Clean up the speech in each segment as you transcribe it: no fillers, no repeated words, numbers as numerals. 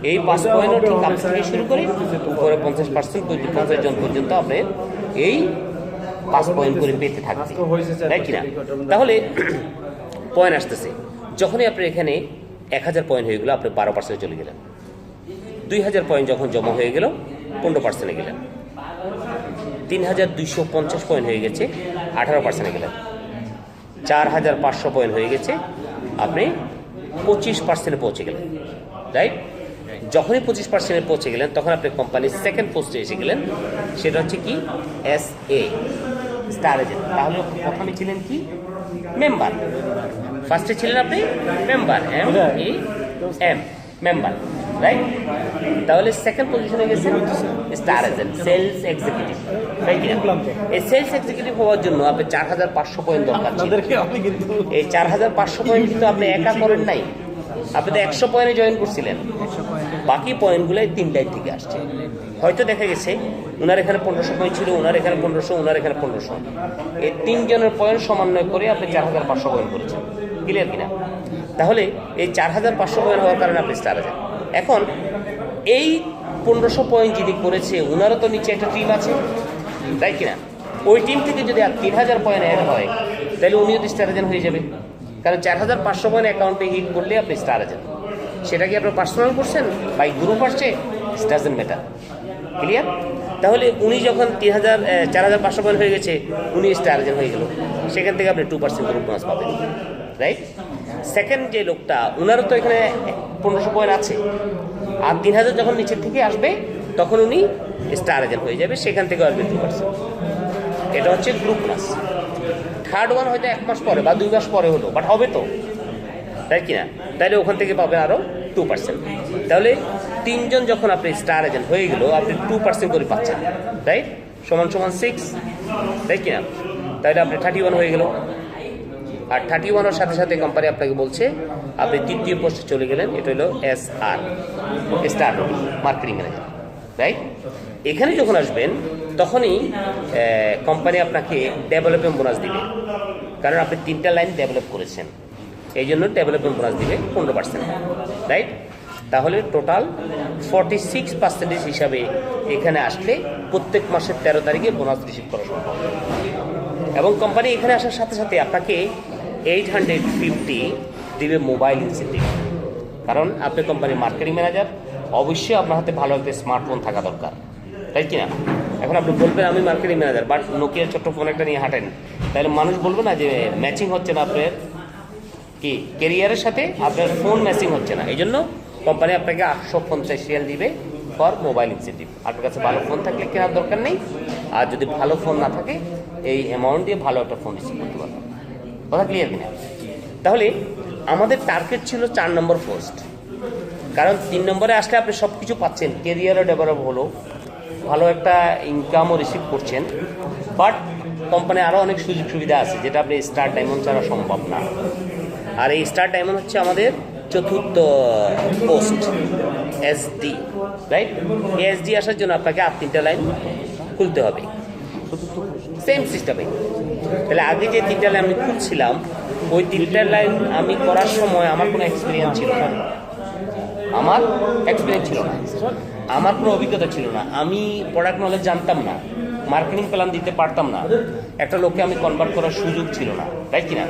এই 5 পয়েন্টও ঠিক কাছ থেকে শুরু করে উপরে 50% 50 জন পর্যন্ত আপনি এই 5 পয়েন্ট করে পেতে থাকবে, তাই কিনা? তাহলে পয়েন্ট আসতেছে যখনই আপনি এখানে 1000 পয়েন্ট হয়ে গেল, আপনি 12% চলে গেলেন। 2000 পয়েন্ট যখন জমা হয়ে গেল 15% গেলেন। 3250 পয়েন্ট হয়ে গেছে, 18% গেলেন। 4500 পয়েন্ট হয়ে গেছে, আপনি 25% পৌঁছে গেলেন, রাইট? যখনই 25% পৌঁছে গেলেন তখন আপনি কোম্পানির সেকেন্ড পোস্টে এসে গেলেন, সেটা হচ্ছে কি SA স্টার এজেন্ট। তাহলে প্রথমে ছিলেন কি মেম্বার, ফার্স্টে ছিলেন আপনি মেম্বার, MEM মেম্বার, রাইট? তাহলে সেকেন্ড পজিশনে গেছেন স্টার এজেন্ট, সেলস এক্সিকিউটিভ, তাই কি? এই সেলস এক্সিকিউটিভ হওয়ার জন্য আপনি 4500 পয়েন্ট দরকার ছিল। এই 4500 পয়েন্ট কিন্তু আপনি একা করেন নাই, আপনি তো 100 পয়েন্টে জয়েন করছিলেন, বাকি পয়েন্টগুলো 3 লাইন থেকে আসছে। হয়তো দেখা গেছে ওনার এখানে 1500 পয়েন্ট ছিল, ওনার এখানে 1500, ওনার এখানে 1500, এই 3 জনের পয়েন্ট সমন্বয় করে আপনি 4500 পয়েন্ট করেছেন, ক্লিয়ার কিনা? তাহলে এই 4500 পয়েন্ট হওয়ার কারণে আপনি স্টার আছেন। এখন এই 1500 পয়েন্ট যিনি করেছে ওনারও তো নিচে একটা টিম আছে, তাই কিনা? ওই টিম থেকে যদি আর 3000 পয়েন্ট অ্যাড হয় তাহলে উনিও তো স্টার এজেন্ট হয়ে যাবে, কারণ 4500 পয়েন্ট অ্যাকাউন্টে হিট করলে আপনি স্টার এজেন্ট। সেটা কি আপনি পার্সোনাল করছেন, বাই গ্রুপ আসছে, ইট ডাজন্ট ম্যাটার, ক্লিয়ার? তাহলে উনি যখন 4500 পয়েন্ট হয়ে গেছে, উনি স্টার এজেন্ট হয়ে গেল, সেখান থেকে আপনি 2% গ্রুপ বোনাস পাবেন, রাইট? সেকেন্ড যে লোকটা, ওনারও তো এখানে 1500 পয়েন্ট আছে, আর 3000 যখন নিচের থেকে আসবে তখন উনি স্টার এজেন্ট হয়ে যাবে, সেখান থেকে আসবে 2%। এটা হচ্ছে গ্রুপ বোনাস। থার্ড ওয়ান হয়তো 1 মাস পরে বা 2 মাস পরে হলো, বাট হবে তো, তাই কিনা? তাহলে ওখান থেকে পাবেন আরও 2%। তাহলে 3 জন যখন আপনি স্টার এজেন্ট হয়ে গেল, আপনি 2% করে পাচ্ছেন, রাইট? সমান 6, তাই কিনা? তাহলে আপনি 31 হয়ে গেল। আর 31-এর সাথে সাথে কোম্পানি আপনাকে বলছে আপনি 3য় পোস্টে চলে গেলেন, এটা হলো SR star marketing manager, right? এখানে যখন আসবেন তখনই কোম্পানি আপনাকে ডেভেলপমেন্ট বোনাস দিবে, কারণ আপনি 3টা লাইন ডেভেলপ করেছেন, এই জন্য ডেভেলপমেন্ট বোনাস দিবে 15%, রাইট? তাহলে টোটাল 46% হিসাবে এখানে আসলে প্রত্যেক মাসের 13 তারিখে বোনাস রিসিভ করা সম্ভব। এবং কোম্পানি এখানে আসার সাথে সাথে আপনাকে 850 দিবে মোবাইল ইনসেন্টিভ, কারণ আপনি কোম্পানির মার্কেটিং ম্যানেজার, অবশ্যই আপনার হাতে ভালো একটা স্মার্টফোন থাকা দরকার, তাই কিনা? এখন আপনি বলবেন আমি মার্কেটিং ম্যানেজার, বাট নোকিয়ার ছোট্ট ফোন একটা নিয়ে হাঁটেন, তাহলে মানুষ বলবে না যে ম্যাচিং হচ্ছে না আপনার কি ক্যারিয়ারের সাথে, আপনার ফোন ম্যাচিং হচ্ছে না। এই জন্য কোম্পানি আপনাকে 850 রিয়াল দিবে ফর মোবাইল ইনসেন্টিভ। আপনার কাছে ভালো ফোন থাকলে কেনার দরকার নেই, আর যদি ভালো ফোন না থাকে এই অ্যামাউন্ট দিয়ে ভালো একটা ফোন রিসিভ করতে পারবেন। কথা ক্লিয়ার কিনা? তাহলে আমাদের টার্গেট ছিল 4 নম্বর পোস্ট, কারণ 3 নম্বরে আসলে আপনি সব কিছু পাচ্ছেন, ক্যারিয়ারও ডেভেলপ হলো, ভালো একটা ইনকামও রিসিভ করছেন, বাট কোম্পানি আরও অনেক সুযোগ সুবিধা আছে যেটা আপনি স্টার ডায়মন্ড ছাড়া সম্ভব না। আর এই স্টার ডায়মন্ড হচ্ছে আমাদের 4র্থ পোস্ট SD, রাইট? SD আসার জন্য আপনাকে আর 3টা লাইন খুলতে হবে, সেম সিস্টেমে। তাহলে আগে যে 3টা লাইন আমি খুলছিলাম, ওই 3টা লাইন আমি করার সময় আমার কোনো এক্সপিরিয়েন্স ছিল না, আমার কোনো অভিজ্ঞতা ছিল না, আমি প্রোডাক্ট নলেজ জানতাম না, মার্কেটিং প্ল্যান দিতে পারতাম না, একটা লোককে আমি কনভার্ট করার সুযোগ ছিল না, তাই কিনা?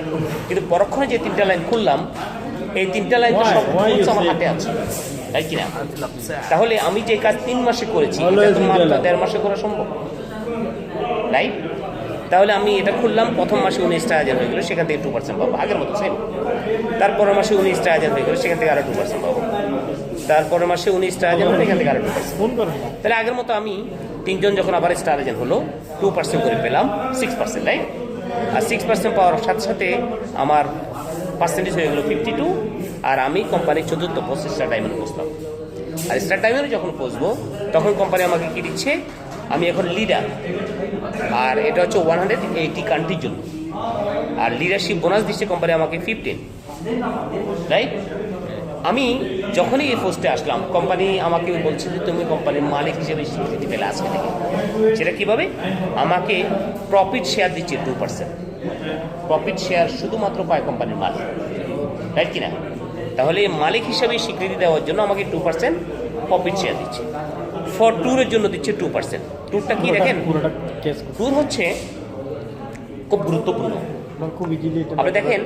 কিন্তু পরক্ষণে যে 3টা লাইন খুললাম, এই 3টা লাইন সব আমার হাতে আছে, তাই কিনা? তাহলে আমি যে কাজ 3 মাসে করেছি মাত্র 1.5 মাসে করা সম্ভব, রাইট? তাহলে আমি এটা খুললাম, প্রথম মাসে 19টা হাজার হয়ে গেলো, সেখান থেকে 2% পাবো, আগের মতো সেম। তারপরের মাসে 19টা হাজার হয়ে গেলো, সেখান থেকে আরও 2% পাবো। তারপরের মাসে 19টা হাজার হলো, এখান থেকে আরও 2%। তাহলে আগের মতো আমি 3 জন যখন আবার স্টার এজেন্ট হলো, 2% করে পেলাম, 6%, রাইট? আর 6% পাওয়ার সাথে সাথে আমার পার্সেন্টেজ হয়ে গেলো 52, আর আমি কোম্পানির 4র্থ পোস্ট স্টার ডায়মন্ডে পৌঁছলাম। আর স্টার ডায়মন্ডে যখন পৌঁছবো তখন কোম্পানি আমাকে কি দিচ্ছে, আমি এখন লিডার, আর এটা হচ্ছে 180 কান্ট্রির জন্য, আর লিডারশিপ বোনাস দিচ্ছে কোম্পানি আমাকে 15, রাইট? আমি যখনই এই পোস্টে আসলাম, কোম্পানি আমাকে বলছে যে তুমি কোম্পানির মালিক হিসেবে স্বীকৃতি পেলে আজকে থেকে। সেটা কীভাবে? আমাকে প্রফিট শেয়ার দিচ্ছে 2%, প্রফিট শেয়ার শুধুমাত্র পায় কোম্পানির মালিক, রাইট কিনা? তাহলে মালিক হিসাবে স্বীকৃতি দেওয়ার জন্য আমাকে 2% প্রফিট শেয়ার দিচ্ছে। ফর ট্যুরের জন্য দিচ্ছে 2%। ট্যুরটা কি দেখেন, ট্যুর হচ্ছে খুব গুরুত্বপূর্ণ। আপনি দেখেন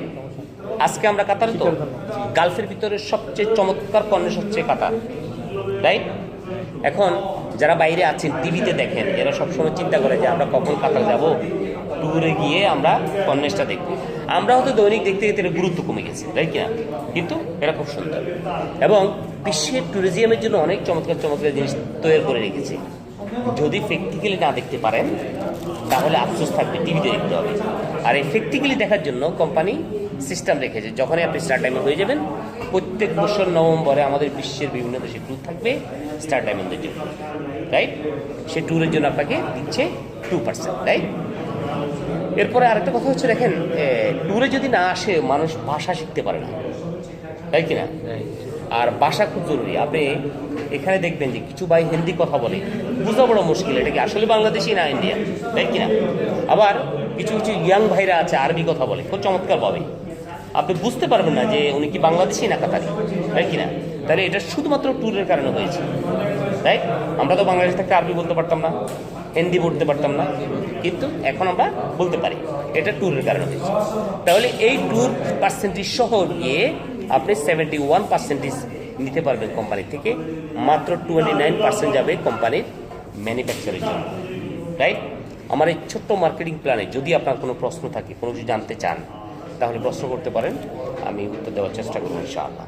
আজকে আমরা কাতার, তো গালফের ভিতরে সবচেয়ে চমৎকার পণ্য হচ্ছে কাতার, রাইট? এখন যারা বাইরে আছেন টিভিতে দেখেন, এরা সবসময় চিন্তা করে যে আমরা কখন কাতার যাব, ট্যুরে গিয়ে আমরা কন্যাসটা দেখব। আমরা হয়তো দৈনিক দেখতে দেখতে এর গুরুত্ব কমে গেছে, তাই কিনা? কিন্তু এটা খুব সুন্দর এবং বিশ্বের ট্যুরিজমের জন্য অনেক চমৎকার চমৎকার জিনিস তৈরি করে রেখেছে। যদি প্র্যাকটিক্যালি না দেখতে পারেন তাহলে আফসোস থাকবে, টিভিতে দেখতে হবে। আর এই প্র্যাকটিক্যালি দেখার জন্য কোম্পানি সিস্টেম রেখেছে, যখনই আপনি স্টার টাইমে হয়ে যাবেন, প্রত্যেক বছর নভেম্বরে আমাদের বিশ্বের বিভিন্ন দেশে ট্যুর থাকবে স্টার টাইমদের জন্য, রাইট? সে ট্যুরের জন্য আপনাকে দিচ্ছে 2%, রাইট? এরপরে আরেকটা কথা হচ্ছে, দেখেন ট্যুরে যদি না আসে মানুষ ভাষা শিখতে পারে না, তাই কিনা? আর ভাষা খুব জরুরি। আপনি এখানে দেখবেন যে কিছু ভাই হিন্দি কথা বলে, বোঝা বড় মুশকিল, এটা কি আসলে বাংলাদেশি না ইন্ডিয়া, তাই কিনা? আবার কিছু কিছু ইয়াং ভাইরা আছে আরবি কথা বলে খুব চমৎকারভাবে, আপনি বুঝতে পারবেন না যে উনি কি বাংলাদেশি না কাতারি, তাই কিনা? তাহলে এটা শুধুমাত্র ট্যুরের কারণে হয়েছে, তাই? আমরা তো বাংলাদেশ থেকে আরবি বলতে পারতাম না, হিন্দি বলতে পারতাম না, কিন্তু এখন আমরা বলতে পারি, এটা ট্যুরের কারণে হয়েছে। তাহলে এই ট্যুর পার্সেন্টেজ সহ গিয়ে আপনি 71% নিতে পারবেন কোম্পানি থেকে, মাত্র 29% যাবে কোম্পানির ম্যানুফ্যাকচারের জন্য, রাইট? আমার এই ছোট্ট মার্কেটিং প্ল্যানে যদি আপনার কোনো প্রশ্ন থাকে, কোনো কিছু জানতে চান, তাহলে প্রশ্ন করতে পারেন, আমি উত্তর দেওয়ার চেষ্টা করব ইনশাআল্লাহ।